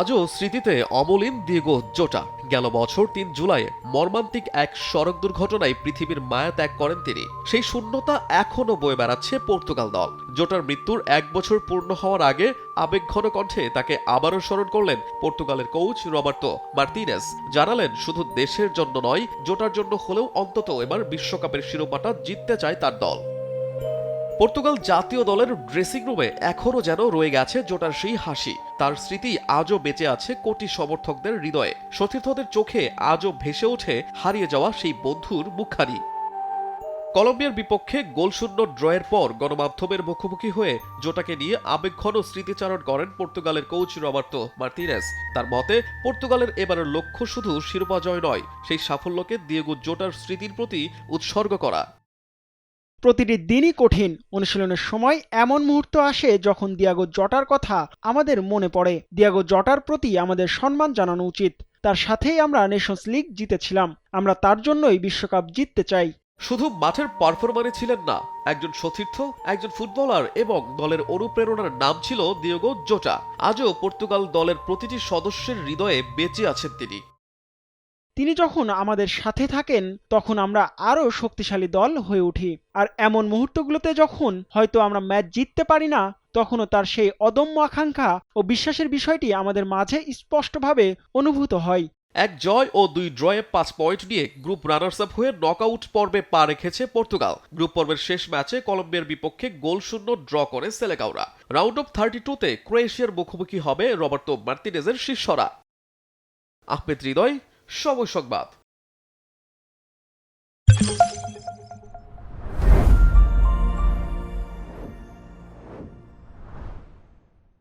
আজও স্মৃতিতে অমলিন দিয়েগো জোটা। গেল বছর ৩ জুলাই মর্মান্তিক এক সড়ক দুর্ঘটনায় পৃথিবীর মায়া ত্যাগ করেন তিনি। সেই শূন্যতা এখনো বয়ে বেড়াচ্ছে পর্তুগাল দল। জোটার মৃত্যুর ১ বছর পূর্ণ হওয়ার আগে আবেগঘন কণ্ঠে তাকে আবারও স্মরণ করলেন পর্তুগালের কোচ রবার্তো মার্তিনেজ। জানালেন, শুধু দেশের জন্য নয়, জোটার জন্য হলেও অন্তত এবার বিশ্বকাপের শিরোপাটা জিততে চায় তার দল। পর্তুগাল জাতীয় দলের ড্রেসিং রুমে এখনও যেন রয়ে গেছে জোটার সেই হাসি। তার স্মৃতি আজও বেঁচে আছে কোটি সমর্থকদের হৃদয়ে। সতীর্থদের চোখে আজও ভেসে ওঠে হারিয়ে যাওয়া সেই বন্ধুর মুখখানি। কলম্বিয়ার বিপক্ষে গোলশূন্য ড্রয়ের পর গণমাধ্যমের মুখোমুখি হয়ে জোটাকে নিয়ে আবেগঘন স্মৃতিচারণ করেন পর্তুগালের কোচ রবার্তো মার্তিনেজ। তার মতে, পর্তুগালের এবারের লক্ষ্য শুধু শিরোপা জয় নয়, সেই সাফল্যকে দিয়েগো জোটার স্মৃতির প্রতি উৎসর্গ করা। প্রতিটি দিনই কঠিন। অনুশীলনের সময় এমন মুহূর্ত আসে যখন দিয়াগো জটার কথা আমাদের মনে পড়ে। দিয়াগো জটার প্রতি আমাদের সম্মান জানানো উচিত। তার সাথেই আমরা নেশনস লিগ জিতেছিলাম। আমরা তার জন্যই বিশ্বকাপ জিততে চাই। শুধু মাঠের পারফরমারে ছিলেন না, একজন সতীর্থ, একজন ফুটবলার এবং দলের অনুপ্রেরণার নাম ছিল দিয়েগো জোটা। আজও পর্তুগাল দলের প্রতিটি সদস্যের হৃদয়ে বেঁচে আছেন তিনি। তিনি যখন আমাদের সাথে থাকেন তখন আমরা আরও শক্তিশালী দল হয়ে উঠি। আর এমন মুহূর্তগুলোতে যখন হয়তো আমরা ম্যাচ জিততে পারি না, তখনও তার সেই অদম্য আকাঙ্ক্ষা ও বিশ্বাসের বিষয়টি আমাদের মাঝে স্পষ্টভাবে অনুভূত হয়। এক জয় ও ২ ড্রয়ে ৫ পয়েন্ট নিয়ে গ্রুপ রানার্স আপ হয়ে নকআউট পর্বে পা রেখেছে পর্তুগাল। গ্রুপ পর্বের শেষ ম্যাচে কলম্বিয়ার বিপক্ষে গোলশূন্য ড্র করে সেলেকাওরা। রাউন্ড অফ 32-তে ক্রোয়েশিয়ার মুখোমুখি হবে রবার্তো মার্তিনেজের শিষ্যরা। আহমেদ হৃদয়, সময় সংবাদ।